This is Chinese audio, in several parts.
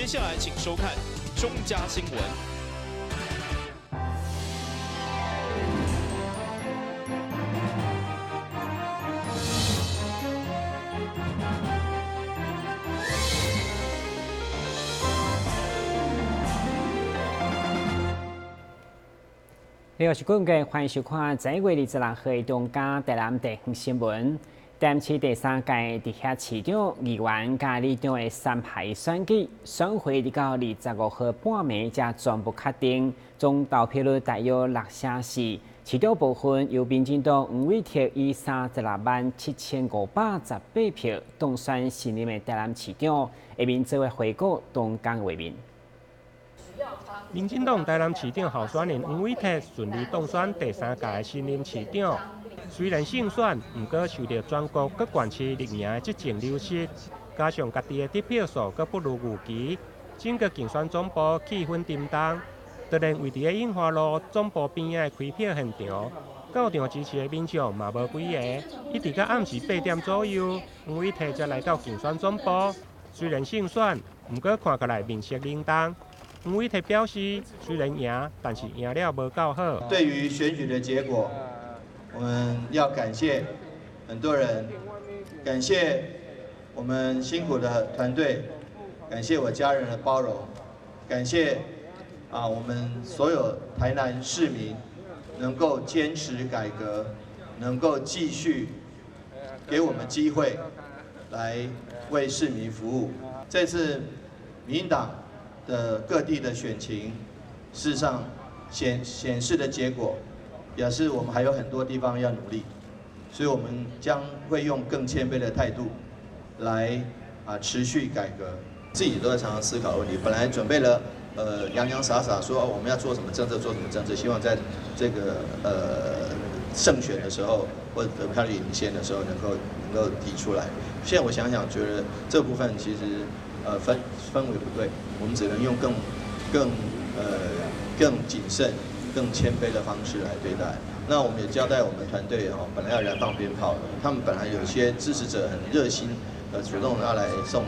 接下来请收看中嘉新闻。你好，是观众，欢迎收看这月26号的中嘉台南地方新闻。台南市第3届直辖市长、议员甲里长的3排选举，选会直到25号半暝才全部确定，总投票率大约64%。市长部分由民进党黄伟哲以367518票当选新任的台南市长，下面做为回顾当天画面。民进党台南市长候选人黄伟哲顺利当选第3届的新任市长。虽然胜选，不过受到全国各县市绿营的执政流失，加上家己的得票数阁不如预期，整个竞选总部气氛沉重。突然位伫印花路总部边仔的开票现场，到场支持的民众嘛无几个，一直到暗时8点左右，黄伟哲才来到竞选总部。虽然胜选，不过看起来面色冷淡。黄伟哲表示，虽然赢，但是赢了无够好。对于选举的结果，我们要感谢很多人，感谢我们辛苦的团队，感谢我家人的包容，感谢我们所有台南市民能够坚持改革，能够继续给我们机会来为市民服务。这次民进党的各地的选情，事实上显示的结果，表示我们还有很多地方要努力，所以我们将会用更谦卑的态度来持续改革。自己都在常常思考问题，本来准备了洋洋洒洒说我们要做什么政策，做什么政策，希望在这个胜选的时候或者得票率领先的时候能够提出来。现在我想想，觉得这部分其实氛围不对，我们只能用更谨慎、更谦卑的方式来对待。那我们也交代我们团队本来要燃放鞭炮的，他们本来有些支持者很热心，主动要来送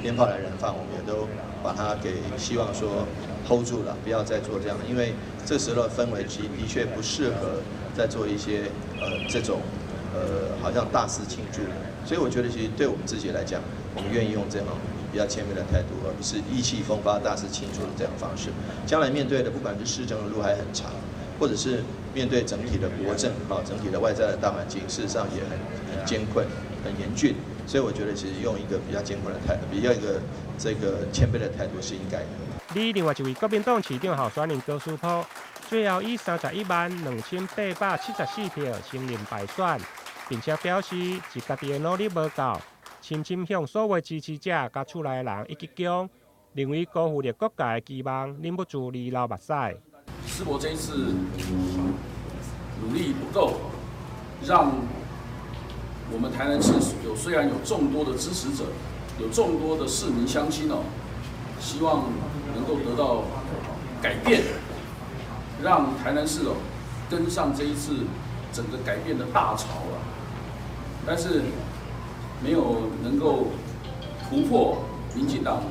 鞭炮来燃放，我们也都把它给希望说 hold 住了，不要再做这样，因为这时候的氛围的确不适合再做一些这种好像大肆庆祝。所以我觉得其实对我们自己来讲，我们愿意用这样比较谦卑的态度，而不是意气风发、大肆庆祝的这样方式。将来面对的不管是施政的路还很长，或者是面对整体的国政整体的外在的大环境，事实上也很艰困、很严峻。所以我觉得其实用一个比较艰困的态度，比较一个这个谦卑的态度是应该的。另外一位国民党市长候选人高书波，最后以312874票胜任败选，并且表示是家己的努力无够，深深向所有支持者甲厝内的人一击强，认为辜负了各界的期望，忍不住离流目屎。师伯这一次努力不够，让我们台南市虽然有众多的支持者，有众多的市民乡亲希望能够得到改变，让台南市跟上这一次整个改变的大潮但是没有能够突破民进党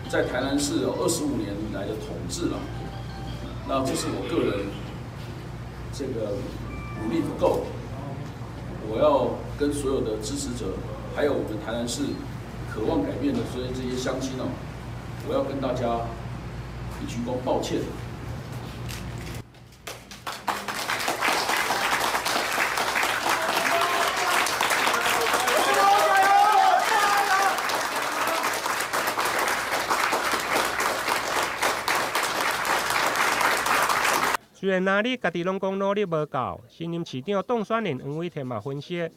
在台南市25年以来的统治那这是我个人这个努力不够，我要跟所有的支持者，还有我们台南市渴望改变的所有这些乡亲我要跟大家以鞠躬抱歉。虽然你家己拢讲努力无够，新任市长当选人黄伟哲嘛分析，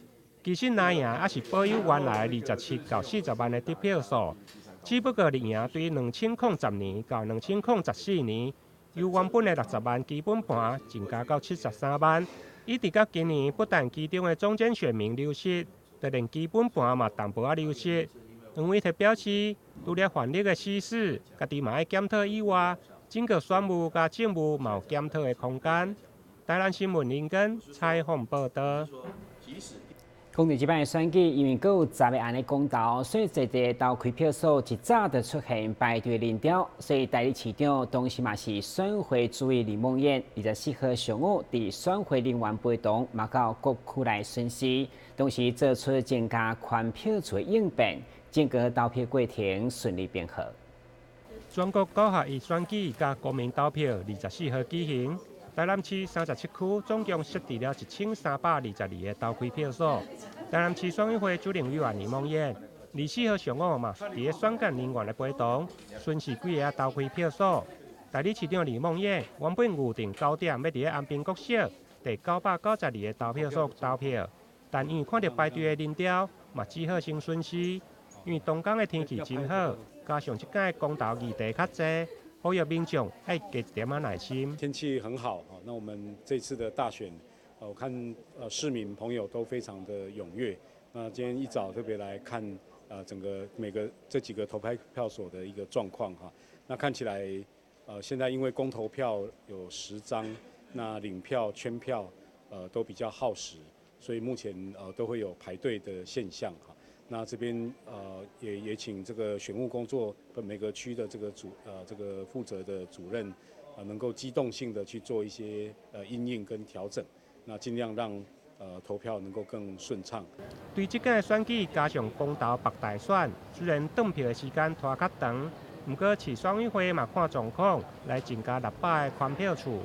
其实拿赢也是保有原来27到40万的得票数，只不过立赢对2010年到2014年，由原本的60万基本盘增加到73万，一直到今年不但其中的中间选民流失，就连基本盘嘛淡薄流失。黄伟哲表示，除了反力的时事，家己嘛爱检讨以外，整个选务甲政务嘛有检讨的空间。台南新闻林根采访报道。公投即摆选举，因为有10个安尼公投，所以侪个投开票所一早就出现排队人潮，所以代理市长当时嘛是选会主委李梦燕24号上午伫选会人员陪同，嘛到各区来巡视，同时做出增加宽票处的应变，整个投票过程顺利平和。全国高学议选举加公民投票24号举行。台南市37区总共设置了1322个投开票所。台南市选委会主任委员李梦燕24号上午嘛，伫个选举人员的陪同，巡视几个投开票所。代理市长李梦燕原本预定9点要伫个安平国小第992个投票所投票，但因为看到排队的人潮，嘛只好先巡视。因为东港的天气真好，加上即届公投议题较济。呼吁民众爱给一点耐心。天气很好，那我们这次的大选，我看市民朋友都非常的踊跃。那今天一早特别来看整个这几个投开票所的一个状况哈。那看起来现在因为公投票有10张，那领票圈票都比较耗时，所以目前都会有排队的现象哈。那这边也请这个选务工作每个区的这个负责的主任能够机动性的去做一些因应跟调整，那尽量让投票能够更顺畅。对这届选举加上公投北大选，虽然登票的时间拖较长，不过市选委会嘛看状况来增加600个宽票处。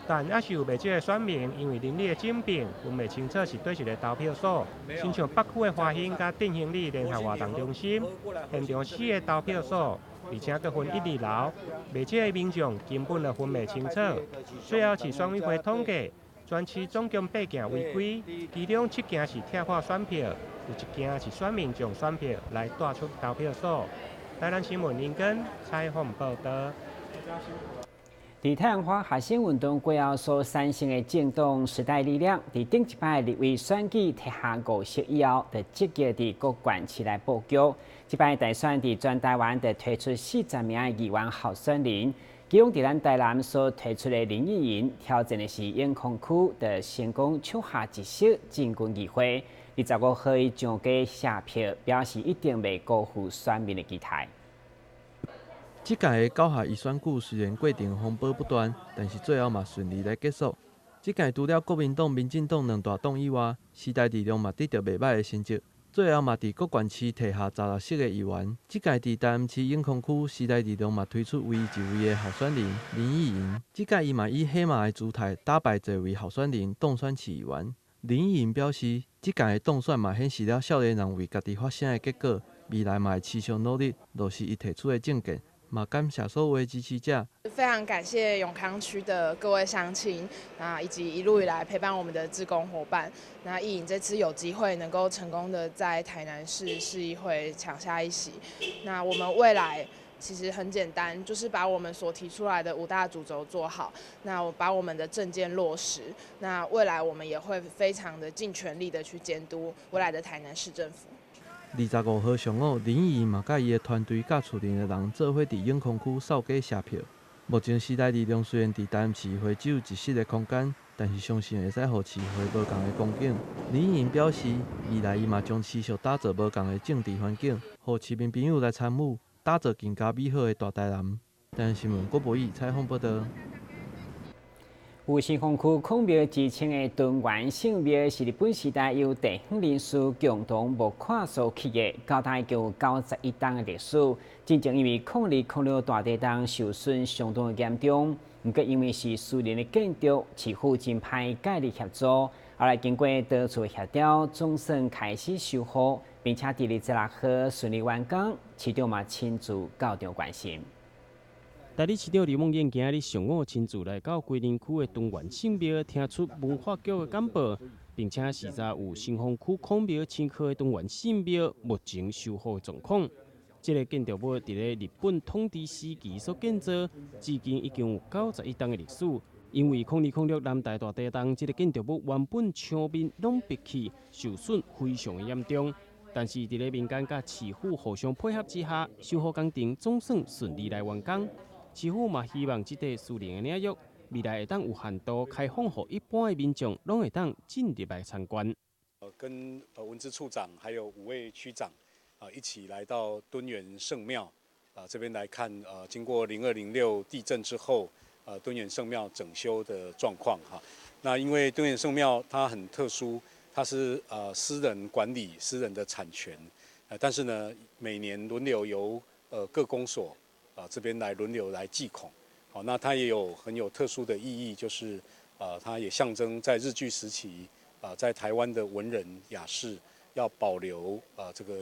但也是有袂少的选民因为人力的诊病，分袂清楚是对一个投票所。亲像北区的华兴甲振兴里联合活动中心，现场4个投票所，而且佫分1、2楼，袂少的民众根本就分袂清楚。最后市选委会统计，全市总共8件违规，其中7件是拆破选票，有1件是选民将选票来带出投票所。台南新闻林根采访报道。伫太阳花学生运动过后所产生的政党时代力量，伫顶一摆立委选举踢下5色以后，就积极伫各县市来布局。这摆大选伫全台湾就推出40名的议员候选人，其中伫咱台南所推出的林义营，挑战的是永康区，就成功抢下1席进军议会。25号伊上街下票，表示一定袂辜负选民的期待。这届的高下议选举虽然过程风波不断，但是最后嘛顺利来结束。这届除了国民党、民进党2大党以外，时代力量嘛得到袂歹的成绩，最后嘛伫各县市摕下16席的议员。这届伫台南市永康区，时代力量嘛推出唯一一位的候选人林义营。这届伊嘛以黑马的姿态打败这位候选人当选市议员。林义营表示，这届的当选嘛显示了少年人为家己发声的结果，未来嘛会持续努力，落实伊提出的政见。嘛感谢所有的支持者，非常感谢永康区的各位乡亲，以及一路以来陪伴我们的志工伙伴。那义营这次有机会能够成功的在台南市市议会抢下1席，那我们未来其实很简单，就是把我们所提出来的5大主轴做好，那我把我们的政见落实，那未来我们也会非常的尽全力的去监督未来的台南市政府。25号上午，林义嘛甲伊的团队甲厝边的人做伙伫永康区扫街下票。目前时代力量虽然伫台南市议会只有1席的空间，但是相信会使互市议会无同的光景。林义表示，未来伊嘛将持续打造无同的政治环境，互市民朋友来参与，打造更加美好的大台南。台南新闻郭博义采访报道。有新丰区孔庙之称的敦元圣庙，是日本时代由地方人士共同募款所起的，高达已经有91档的历史。真正因为0206大地震受损相当严重，不过因为是私人的建筑，市府真派介入协助，后来经过多处协调，总算开始修复，并且伫26号顺利完工。市长嘛亲自到场关心。代理市长李梦燕今日上午亲自来到龟林区的敦元圣庙，听出文化局的简报，并且视察有新丰区孔庙清科的敦元圣庙目前修复的状况。这个建筑物伫咧日本统治时期所建造，至今已经有91档的历史。因为0206南台大地震，这个建筑物原本墙面拢壁起，受损非常的严重。但是伫咧民间甲市府互相配合之下，修复工程总算顺利来完工。市府嘛希望这块私人的领域，未来会当有限度开放，予一般的民众拢会当进入来参观。跟文资处长还有5位区长一起来到敦元圣庙这边来看经过0206地震之后敦元圣庙整修的状况哈。那因为敦元圣庙它很特殊，它是私人管理、私人的产权，但是呢每年轮流由各公所这边来轮流来祭孔。好，那它也有很有特殊的意义，就是它也象征在日据时期在台湾的文人雅士要保留这个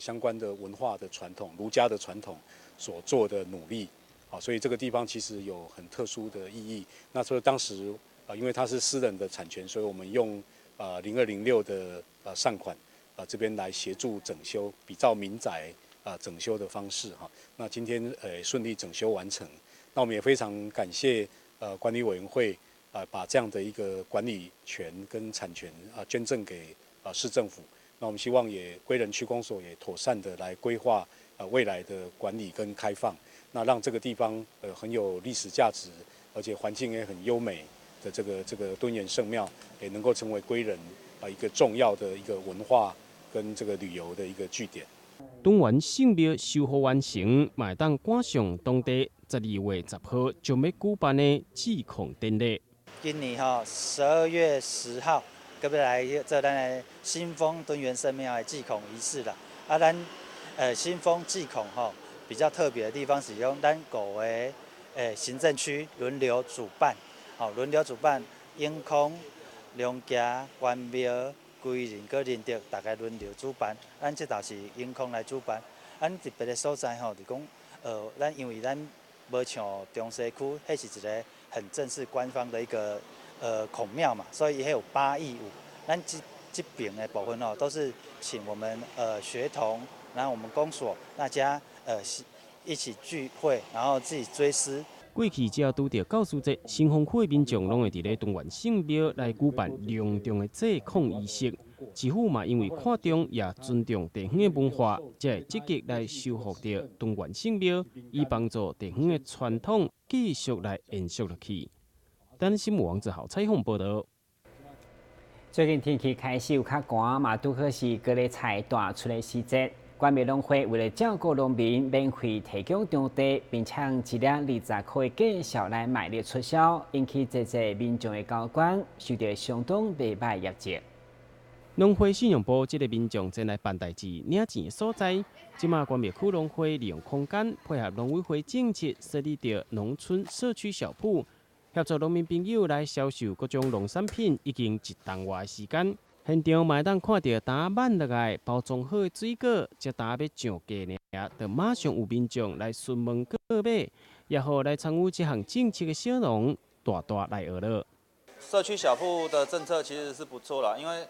相关的文化的传统、儒家的传统所做的努力。好，所以这个地方其实有很特殊的意义。那所以当时因为它是私人的产权，所以我们用0206的善款这边来协助整修，比照民宅整修的方式哈。那今天顺利整修完成。那我们也非常感谢管理委员会把这样的一个管理权跟产权捐赠给市政府。那我们希望也归仁区公所也妥善的来规划未来的管理跟开放，那让这个地方很有历史价值，而且环境也很优美的这个敦元圣庙，也能够成为归仁一个重要的一个文化跟这个旅游的一个据点。敦元圣庙修复完成，嘛会当赶上当地12月10号将要举办的祭孔典礼。今年12月10号，搁要来做咱的新丰敦元圣庙的祭孔仪式啦。咱新丰祭孔比较特别的地方是用咱5个行政区轮流主办，轮流主办永康、龙家、关庙、归仁、搁仁德，大概轮流主办。咱这道是永康来主办。咱特别的所在就讲咱因为咱无像中西区，迄是一个很正式官方的一个孔庙嘛，所以还有8义务。咱这边的部分都是请我们学童，然后我们公所大家一起聚会，然后自己追思。过去只要拄到教师节，新丰区的民众拢会伫咧敦元圣庙来举办隆重的祭孔仪式。市府嘛因为看重也尊重地方的文化，才会积极来修复着敦元圣庙，以帮助地方的传统继续来延续落去。等新闻王子豪采访报道。最近天气开始有较寒，嘛拄好是各类菜大出的时节。关庙农会为了照顾农民，免费提供场地，并且1粒20块的价小来卖力促销，引起侪民众的高官受到相当袂歹业绩。农会信用部这个民众前来办代志、领钱的所在，即马关庙区农会利用空间，配合农委会政策，设立着农村社区小铺，协助农民朋友来销售各种农产品，已经1档外的时间。现场嘛会当看到打满落来、包装好的水果，才打要上架呢，就马上有民众来询问购买，也好来参与这项政策的小农大来学了。社区小铺的政策其实是不错啦，因为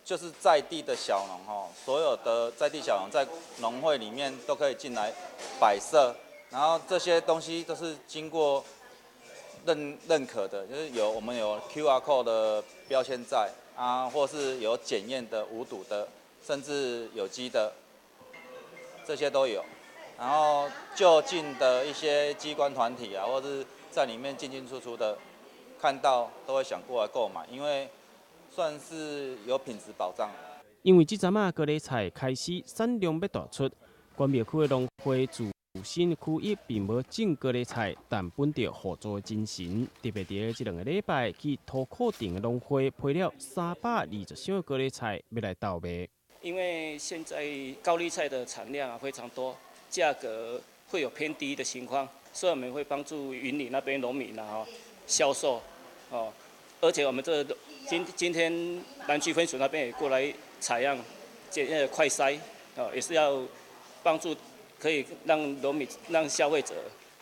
就是在地的小农所有的在地小农在农会里面都可以进来摆设，然后这些东西都是经过认可的，就是我们有 QR code 的标签在或是有检验的、无毒的，甚至有机的，这些都有。然后就近的一些机关团体或者是在里面进进出出的，看到都会想过来购买，因为算是有品质保障。因为这阵各类菜开始产量要大出，关庙区的农会自新区域并无种各类菜，但本着合作的精神，特别伫这2个礼拜去土库店的农会配了320箱各类菜要来倒卖。因为现在高丽菜的产量非常多，价格会有偏低的情况，所以我们会帮助云林那边农民销售而且我们今天南区分署那边也过来采样快筛也是要帮助。可以让农民、让消费者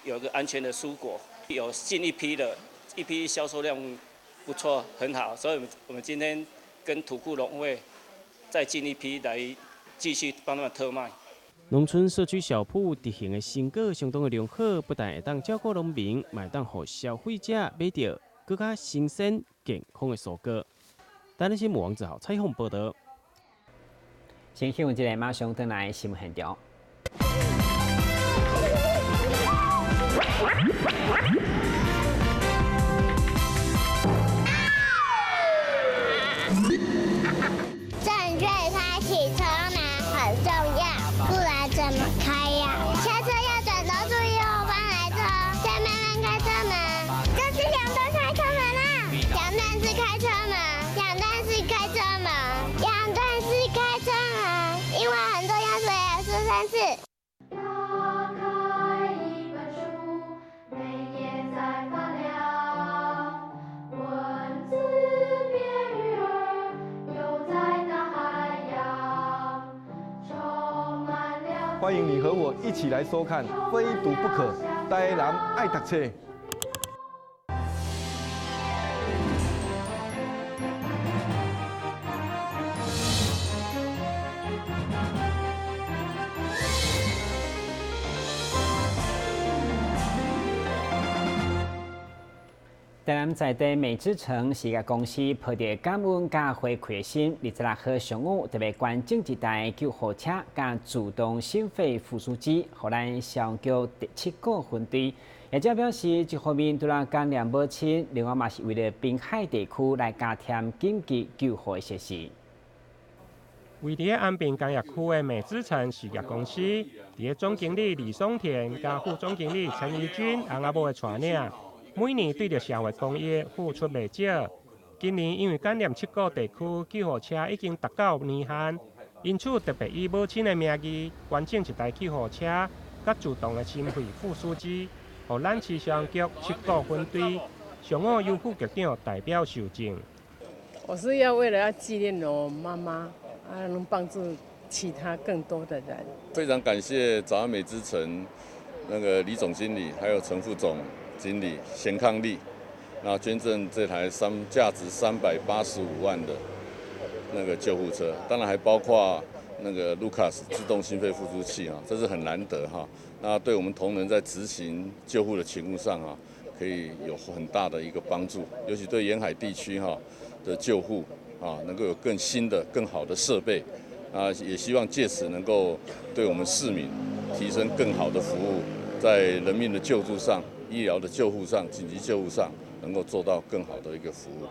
有个安全的蔬果，有进一批销售量不错，很好，所以我们今天跟土库农会再进一批来继续帮他们特卖。农村社区小铺执行的成果相当的良好，不但会当照顾农民，嘛会当让消费者买到更加新鲜、健康的蔬果。台新闻王子豪采访报道。先休一下，马上回来新闻现场。在么开呀？下车要转头注意后方来车，再慢慢开车门。这是两段开车门啦，两段式开车门，两段式开车门，两段式开车门，英文很重要，所以要说3次。 欢迎你和我一起来收看《非读不可》，台南爱读册。台南在地美之城是个公司抱着感恩加回馈的心，26号上午特别关正一台救护车加自动心肺复苏机，互咱上救第7个分队。业者表示，一方面除了干粮保亲，另外嘛是为了滨海地区来加添紧急救护的设施。位伫安平工业区的美之城事业公司，伫总经理李松田加副总经理陈怡君翁仔某的带领。 每年对着社会公益付出袂少，今年因为感染7个地区救护车已经达到年限，因此特别以母亲的名义，捐赠一台救护车，甲自动的心肺复苏机，予咱市商局7个分队。上午由副局长代表受赠。我是为了纪念我妈妈，能帮助其他更多的人。非常感谢早安美之城那个李总经理，还有陈副总。 经理贤康利，然后捐赠这台价值385万的那个救护车，当然还包括那个 Lucas 自动心肺复苏器啊，这是很难得哈。那对我们同仁在执行救护的勤务上啊，可以有很大的一个帮助，尤其对沿海地区哈的救护啊，能够有更新的、更好的设备啊，也希望借此能够对我们市民提升更好的服务，在人命的救助上。 医疗的救护上、紧急救护上，能够做到更好的一个服务。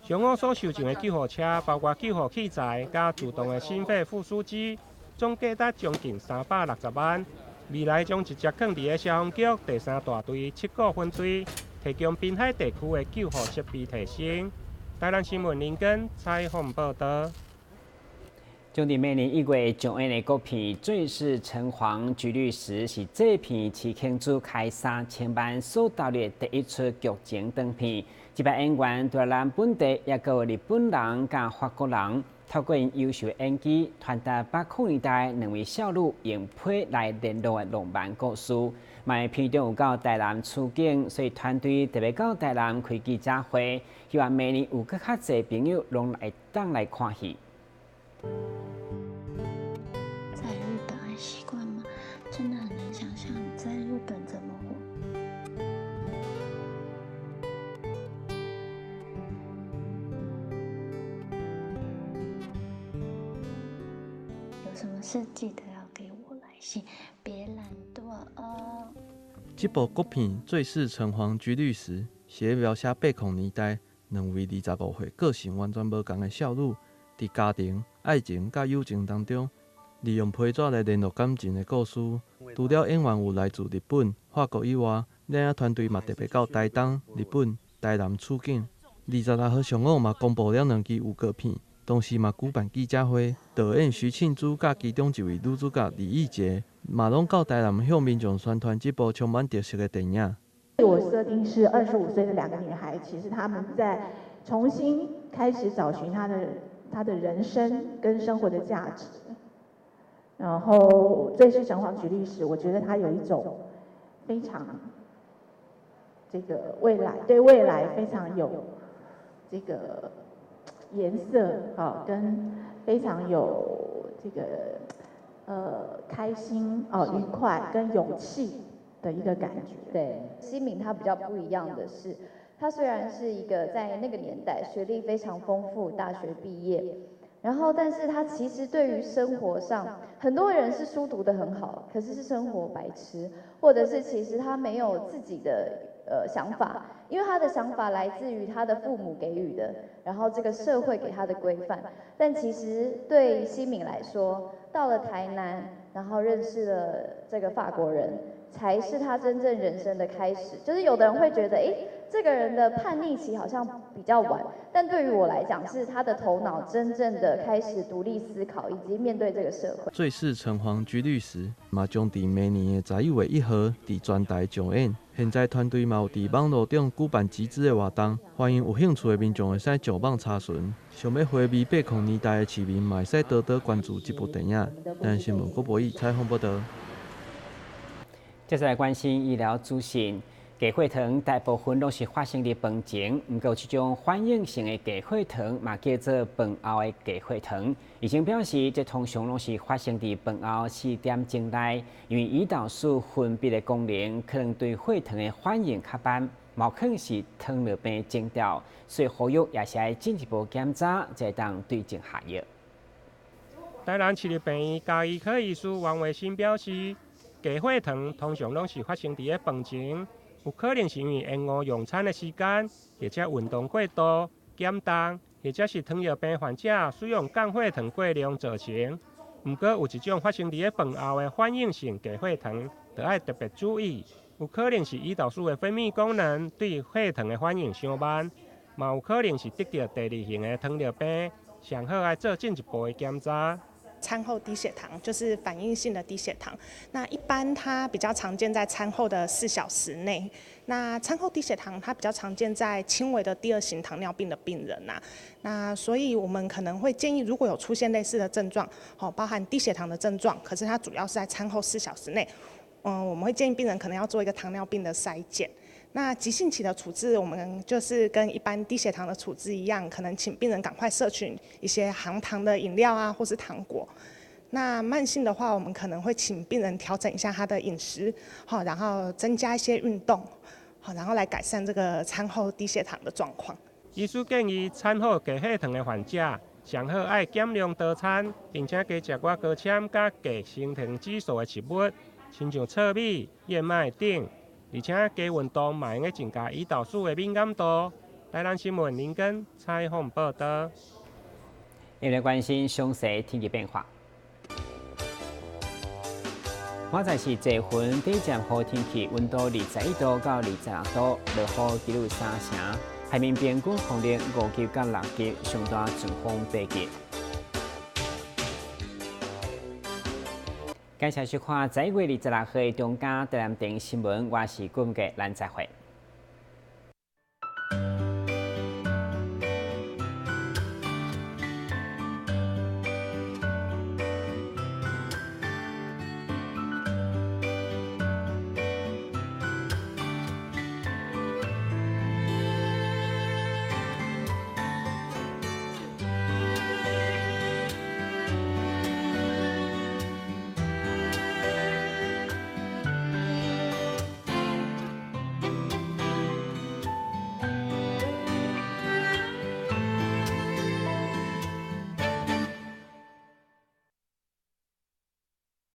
上午所受赠的救护车，包括救护器材加自动的心肺复苏机，总价值将近360万。未来将直接放伫个消防局第3大队7个分队，提供滨海地区的救护设备提升。台南新闻林根采访报道。 中伫每年1月上映的国片《最是城隍局律师》是这片市庆组开3000万所导的第一出剧情长片。这班演员除了咱本地，也有日本人加法国人，透过因优秀演技，传达80年代2位少女用配来联络的浪漫故事。卖片中有到台南取景，所以团队特别到台南开记者会，希望明年有更较侪朋友拢来当来看戏。 在日本还习惯吗？真的很难想象在日本怎么活。有什么事记得要给我来信，别懒惰哦。这部国片《最是城隍局律师》是描写80年代2位25岁个性完全无同的少女。 伫家庭、爱情甲友情当中，利用批纸来联络感情的故事。除了演员有来自日本、法国以外，咱团队嘛特别到台东、日本、台南取景。26号上午嘛公布了2支预告片，同时嘛举办记者会。导演徐庆珠甲其中一位女主角李易杰，嘛拢到台南向民众宣传这部充满特色的电影。我设定是25岁的2个女孩，其实她们在重新开始找寻她的人生跟生活的价值，然后最是城隍局律师，我觉得他有一种非常这个对未来非常有这个颜色啊，跟非常有这个开心愉快跟勇气的一个感觉。对，西敏他比较不一样的是。 他虽然是一个在那个年代学历非常丰富，大学毕业，然后但是他其实对于生活上，很多人是书读得很好，可是是生活白痴，或者是其实他没有自己的想法，因为他的想法来自于他的父母给予的，然后这个社会给他的规范。但其实对西敏来说，到了台南，然后认识了这个法国人，才是他真正人生的开始。就是有的人会觉得，这个人的叛逆期好像比较晚，但对于我来讲，是他的头脑真正的开始独立思考，以及面对这个社会。最是城隍居律师嘛，将伫明年的11月1号伫全台上演。现在团队嘛有伫网络中举办集资的活动，欢迎有兴趣的民众会使上网查询。想要回味80年代的市民嘛，会使多多关注这部电影。台南新闻郭博义采访报道。接下来关心医疗资讯。鸡血糖大部分拢是发生伫饭前，不过这种反应性的鸡血糖嘛叫做饭后的鸡血糖。医生表示，这通常拢是发生伫饭后4点钟内，因为胰岛素分泌的功能可能对血糖的反应较慢，毛可能是糖尿病征兆，所以呼吁也是要进一步检查，才当对症下药。台南市立病院家医科医师王维新表示，鸡血糖通常拢是发生伫饭前。有可能是因为延误用餐的时间，或者运动过度、减重，或者是糖尿病患者使用降血糖过量造成。不过有一种发生伫饭后的反应性低血糖，就要特别注意，有可能是胰岛素的分泌功能对血糖的反应相慢，嘛有可能是得到第2型的糖尿病，上好要做进一步的检查。餐后低血糖就是反应性的低血糖，那一般它比较常见在餐后的4小时内。那餐后低血糖它比较常见在轻微的第2型糖尿病的病人呐。那所以我们可能会建议，如果有出现类似的症状，包含低血糖的症状，可是它主要是在餐后4小时内，我们会建议病人可能要做一个糖尿病的筛检。那急性期的处置，我们就是跟一般低血糖的处置一样，可能请病人赶快摄取一些含糖的饮料啊，或是糖果。那慢性的话，我们可能会请病人调整一下他的饮食，然后增加一些运动，然后来改善这个餐后低血糖的状况。医师建议，餐后低血糖的患者，上好爱减量多餐，并且加食我高纤甲低升糖指数的食物，亲像糙米、燕麦等。而且加运动嘛，用增加胰岛素的敏感度。台南新闻林根采访报道。要来关心详细天气变化。现在是坐云短暂好天气，温度21度到26度，落雨记录3成。海面平均风力5级到6级，上大阵风8级。感谢收看11月26号的中嘉台南电新闻，我是顾文杰，咱再会。